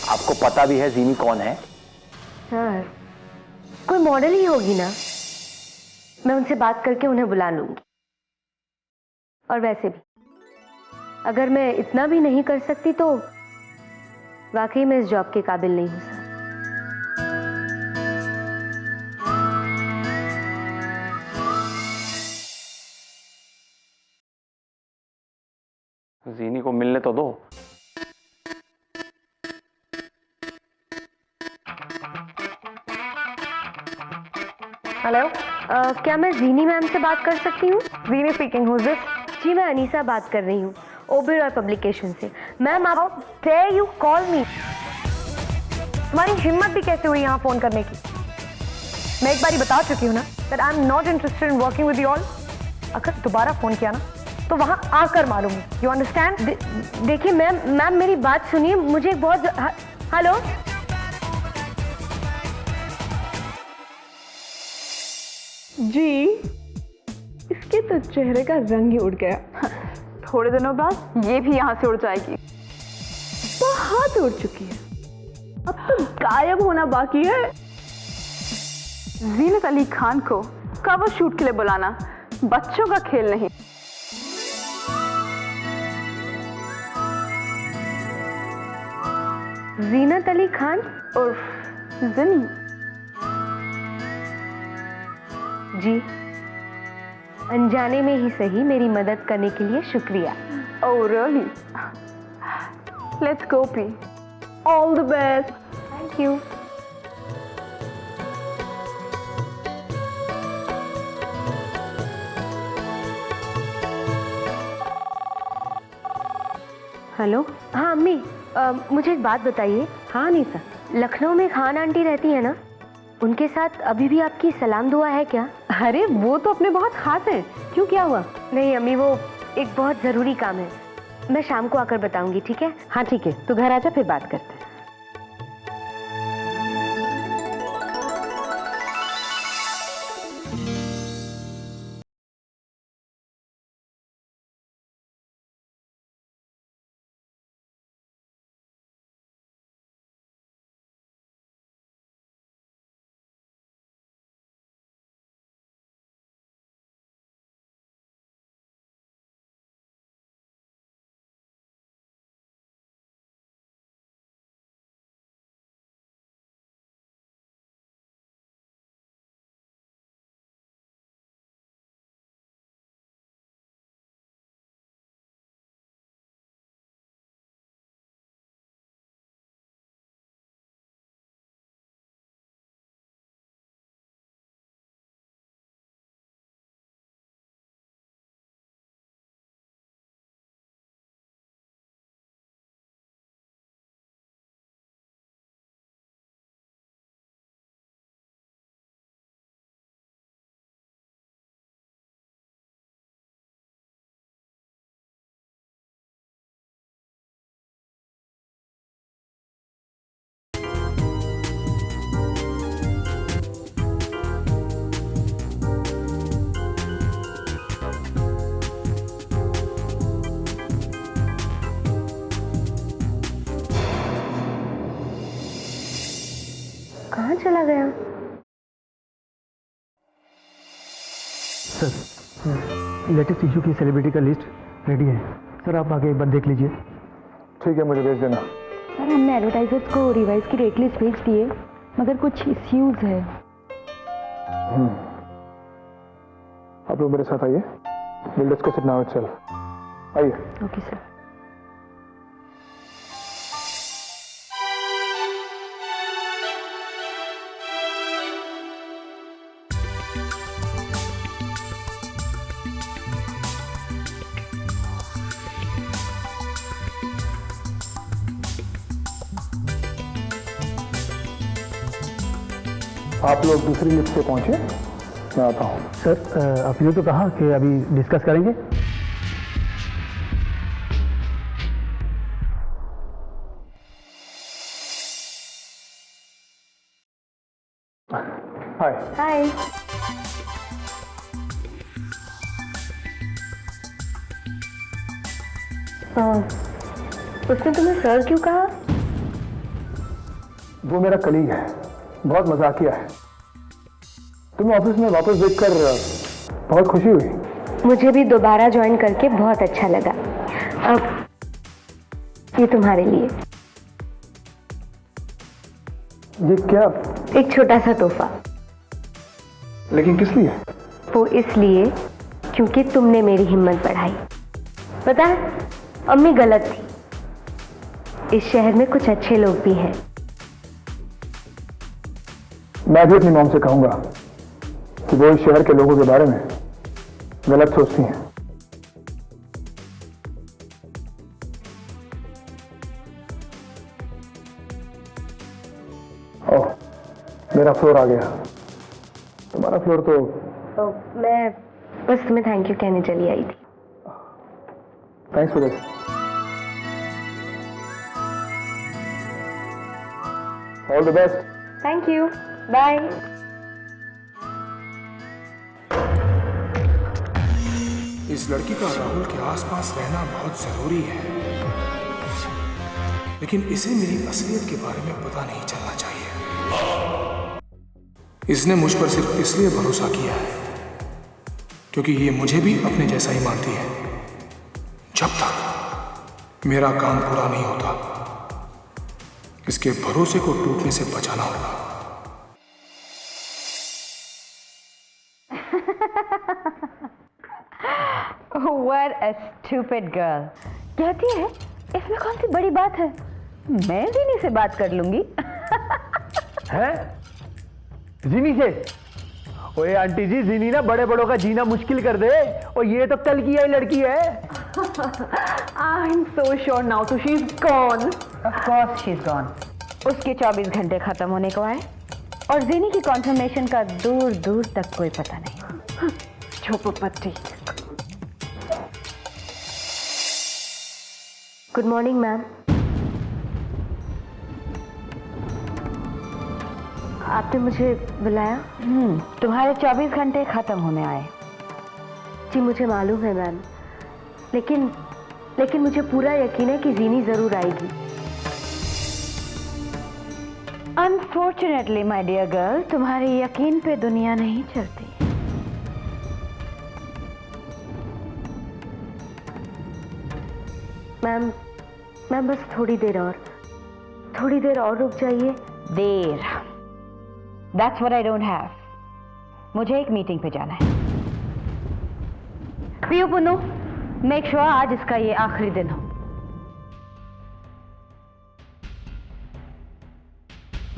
आपको पता भी है जीनी कौन है? सर, कोई मॉडल ही होगी ना। मैं उनसे बात करके उन्हें बुला लूंगी। और वैसे भी अगर मैं इतना भी नहीं कर सकती तो वाकई मैं इस जॉब के काबिल नहीं हूं सर। जीनी को मिलने तो दो। हेलो, क्या मैं जीनी मैम से बात कर सकती हूँ? जीनी स्पीकिंग, हूज दिस? जी, मैं अनीसा बात कर रही हूँ, ओबेरॉय पब्लिकेशन से। मैम, आप डेयर यू कॉल मी? तुम्हारी हिम्मत भी कैसे हुई यहाँ फोन करने की? मैं एक बारी बता चुकी हूँ ना that I am not interested in working with you all. अगर दोबारा फोन किया ना तो वहां आकर मालूम। You understand? देखिए मैम मेरी बात सुनिए, मुझे बहुत हेलो। जी, इसके तो चेहरे का रंग ही उड़ गया। थोड़े दिनों बाद ये भी यहाँ से उड़ जाएगी। बहुत उड़ चुकी है, अब तो गायब होना बाकी है। जीनत अली खान को कवर शूट के लिए बुलाना बच्चों का खेल नहीं। जीनत अली खान उर्फ जिनी। जी, अनजाने में ही सही मेरी मदद करने के लिए शुक्रिया। Oh really? Let's go, P. All the best. Thank you. Hello, हाँ अम्मी, मुझे एक बात बताइए। हाँ अनीसा, लखनऊ में खान आंटी रहती है ना, उनके साथ अभी भी आपकी सलाम दुआ है क्या? अरे वो तो अपने बहुत खास हैं। क्यों, क्या हुआ? नहीं अम्मी, वो एक बहुत ज़रूरी काम है। मैं शाम को आकर बताऊंगी, ठीक है? हाँ ठीक है, तो घर आजा, फिर बात करते हैं। कहाँ चला गया? सर, लेटेस्ट इशू की सेलिब्रिटी का लिस्ट रेडी है सर, आप आगे एक बार देख लीजिए। ठीक है, मुझे भेज देना। सर, हमने एडवर्टाइजर्स को रिवाइज की रेट लिस्ट भेज दी है, मगर कुछ इश्यूज है। आप लोग मेरे साथ आइए, will discuss it now itself. आइए। Okay sir. आप लोग दूसरी लिफ्ट पे पहुंचे, मैं आता हूँ। सर, आपने तो कहा कि अभी डिस्कस करेंगे। हाय। हाय। उसने तुम्हें सर क्यों कहा? वो मेरा कलीग है, बहुत मजाकिया है। तुम्हें ऑफिस में वापस देखकर बहुत खुशी हुई। मुझे भी दोबारा ज्वाइन करके बहुत अच्छा लगा। अब ये तुम्हारे लिए ये क्या? एक छोटा सा तोहफा। लेकिन किस लिए? वो इसलिए क्योंकि तुमने मेरी हिम्मत बढ़ाई। पता है, अम्मी गलत थी। इस शहर में कुछ अच्छे लोग भी हैं। मैं भी अपनी मॉम से कहूंगा कि वो इस शहर के लोगों के बारे में गलत सोचती हैं। ओह, मेरा फ्लोर आ गया। तुम्हारा फ्लोर तो मैं बस तुम्हें थैंक यू कहने चली आई थी। Thanks for this. All the best. Thank you, bye. इस लड़की का राहुल के आसपास रहना बहुत जरूरी है, लेकिन इसे मेरी असलियत के बारे में पता नहीं चलना चाहिए। इसने मुझ पर सिर्फ इसलिए भरोसा किया है क्योंकि ये मुझे भी अपने जैसा ही मानती है। जब तक मेरा काम पूरा नहीं होता, इसके भरोसे को टूटने से बचाना होगा। What a stupid girl. कहती है इसमें कौन सी बड़ी बात है, मैं जीनी से बात कर लूंगी। है जीनी से? ओए आंटी जी, जीनी ना बड़े बड़ों का जीना मुश्किल कर दे, और ये तो कल की आई लड़की है। I'm so sure now, so she's gone. Of course she's gone. उसके 24 घंटे खत्म होने को आए और जीनी की कॉन्फर्मेशन का दूर दूर तक कोई पता नहीं। झोपड़पट्टी। Good morning ma'am. आपने मुझे बुलाया? तुम्हारे 24 घंटे खत्म होने आए। जी मुझे मालूम है मैम, लेकिन मुझे पूरा यकीन है कि जीनी जरूर आएगी। अनफॉर्चुनेटली माय डियर गर्ल, तुम्हारे यकीन पे दुनिया नहीं चलती। मैम बस थोड़ी देर और रुक जाइए। देर? That's what I don't have. मुझे एक मीटिंग पे जाना है। पियो पुन्नू, मेक श्योर आज इसका ये आखिरी दिन हो।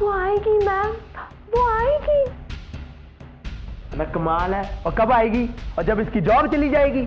वो आएगी मैम, वो आएगी। ना कमाल है। और कब आएगी? और जब इसकी जॉब चली जाएगी।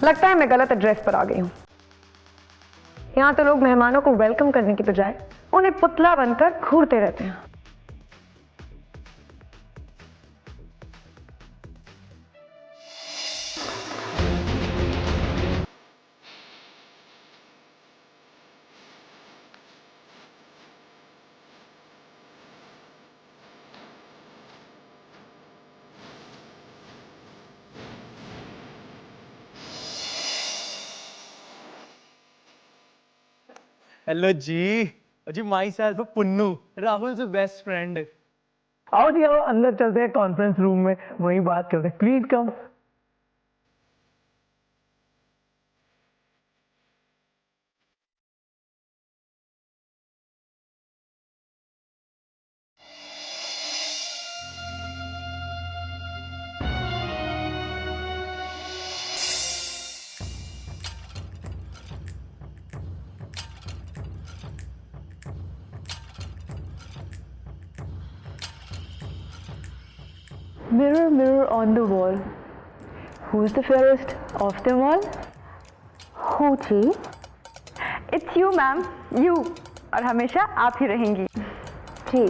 लगता है मैं गलत एड्रेस पर आ गई हूँ। यहाँ तो लोग मेहमानों को वेलकम करने की बजाय उन्हें पुतला बनकर घूरते रहते हैं। हेलो जी माई सेल्फ पुन्नू, राहुल से बेस्ट फ्रेंड। आओ जी आओ, अंदर चलते हैं कॉन्फ्रेंस रूम में, वहीं बात करते हैं। Please come. Mirror, mirror on the wall, who's the fairest of them all? Who जी? It's you, ma'am. You. और हमेशा आप ही रहेंगी. जी,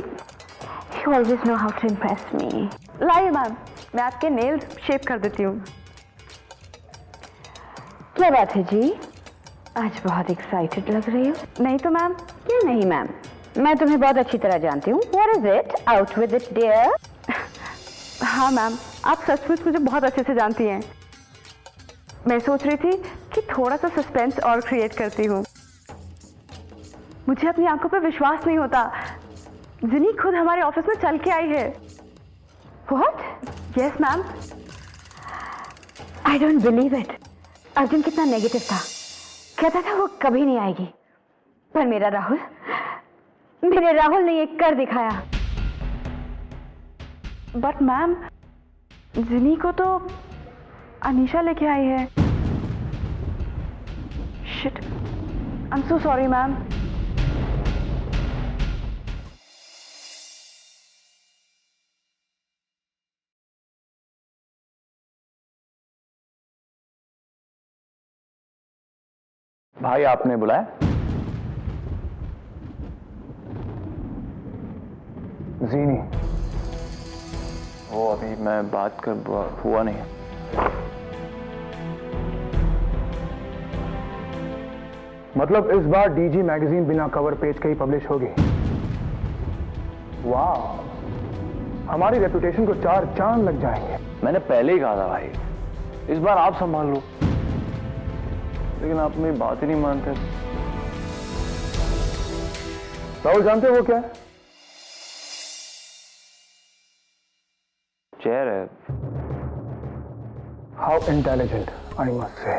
you always know how to impress me. लाइए मैम, मैं आपके नेल्स शेप कर देती हूँ. क्या बात है जी? आज बहुत एक्साइटेड लग रही हो. नहीं तो मैम. क्यों नहीं मैम? मैं तुम्हें बहुत अच्छी तरह जानती हूँ. What is it? Out with it, dear. हाँ मैम, आप सचमुच मुझे बहुत अच्छे से जानती हैं. मैं सोच रही थी कि थोड़ा सा सस्पेंस और क्रिएट करती हूँ. मुझे अपनी आंखों पर विश्वास नहीं होता. जिनी खुद हमारे ऑफिस में चल के आई है. What? Yes ma'am. I don't believe it. Arjun कितना नेगेटिव था. कहता था वो कभी नहीं आएगी. पर मेरे राहुल ने ये कर दिखाया. बट मैम, जिनी को तो अनीशा लेके आई है. Shit, I am so sorry ma'am. भाई आपने बुलाया? जीनी, वो अभी मैं बात कर हुआ नहीं. मतलब इस बार डीजी मैगजीन बिना कवर पेज के ही पब्लिश होगी. वाह, हमारी रेपुटेशन को 4 चांद लग जाएंगे. मैंने पहले ही कहा था भाई, इस बार आप संभाल लो. लेकिन आप मेरी बात ही नहीं मानते. राहुल जानते हो वो क्या है? चेयर है. How intelligent I must say.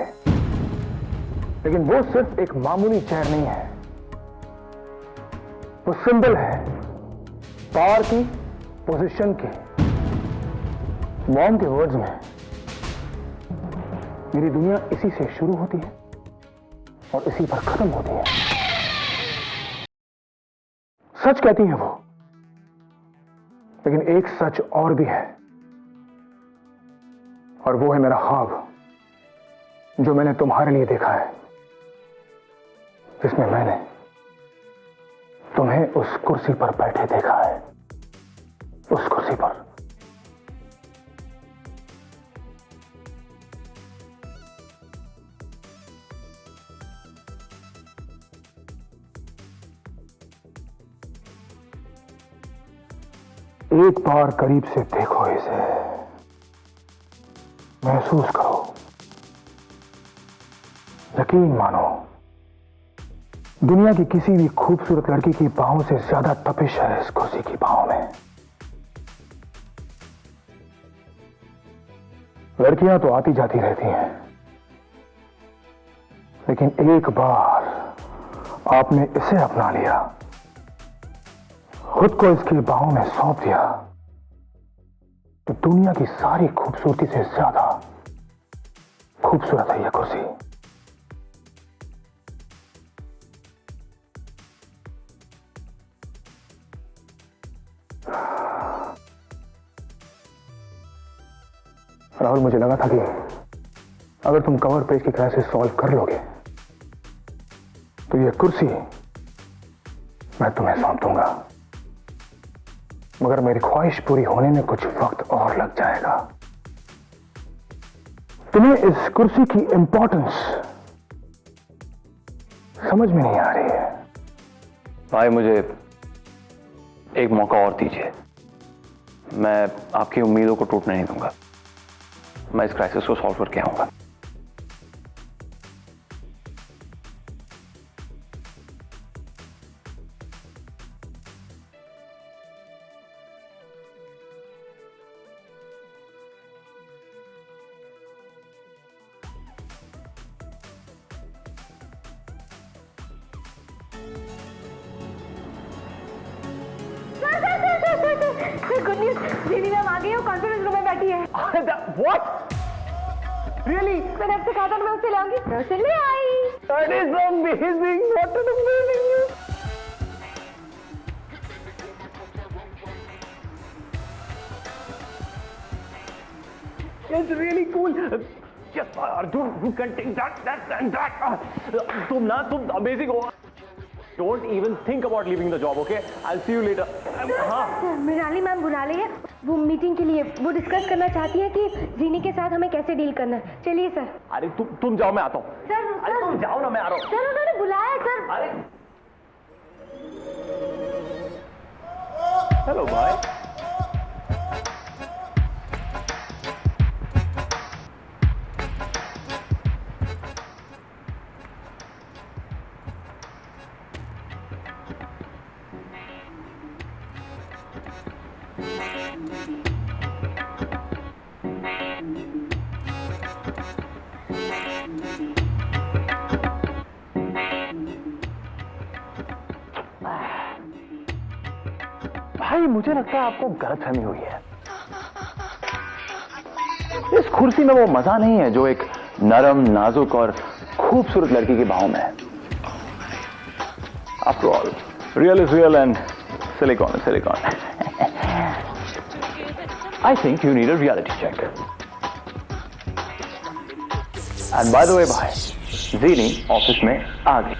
लेकिन वो सिर्फ एक मामूली चेयर नहीं है. वो सिंबल है पावर की, पोजीशन की. मॉम के वर्ड्स में मेरी दुनिया इसी से शुरू होती है और इसी पर खत्म होती है. सच कहती है वो. लेकिन एक सच और भी है, और वो है मेरा ख्वाब जो मैंने तुम्हारे लिए देखा है, जिसमें मैंने तुम्हें उस कुर्सी पर बैठे देखा है. उस कुर्सी पर. एक बार करीब से देखो इसे. महसूस करो. यकीन मानो, दुनिया की किसी भी खूबसूरत लड़की की बाहों से ज्यादा तपिश है इस कुर्सी की बाहों में. लड़कियां तो आती जाती रहती हैं, लेकिन एक बार आपने इसे अपना लिया, खुद को इसकी बाहों में सौंप दिया, तो दुनिया की सारी खूबसूरती से ज्यादा खूबसूरत है यह कुर्सी. राहुल, मुझे लगा था कि अगर तुम कवर पेज की क्राइसिस सॉल्व कर लोगे तो यह कुर्सी मैं तुम्हें सौंप दूंगा. मगर मेरी ख्वाहिश पूरी होने में कुछ वक्त और लग जाएगा. तुम्हें इस कुर्सी की इंपॉर्टेंस समझ में नहीं आ रही है. भाई मुझे एक मौका और दीजिए. मैं आपकी उम्मीदों को टूटने नहीं दूंगा. मैं इस क्राइसिस को सॉल्व करके आऊंगा. गुड न्यूज़, दीदी मैम आ गई है, कॉन्फ्रेंस रूम में बैठी है. What? Really? मैंने आपसे कहा था मैं उससे ले आऊंगी, मैं उससे ले आई. That is amazing. What an amazing news. It's really cool. Yes, Arjun, you can take that and that. तुम amazing हो. Don't even think about leaving the job, okay? I'll see you later. हाँ. Mrinali ma'am बुला रही है वो meeting के लिए। वो डिस्कस करना चाहती है कि जीनी के साथ हमें कैसे डील करना है। चलिए सर। अरे तुम जाओ, मैं आता हूँ। सर अरे तुम जाओ ना, मैं आ रहा हूँ। सर उन्होंने बुलाया सर। अरे हेलो भाई। भाई मुझे लगता है आपको गलतफहमी हुई है। इस कुर्सी में वो मजा नहीं है जो एक नरम, नाजुक और खूबसूरत लड़की के भाव में है। After all, real is real and silicon is silicon. I think you need a reality check. And by the way भाई, जीनी ऑफिस में आ गई।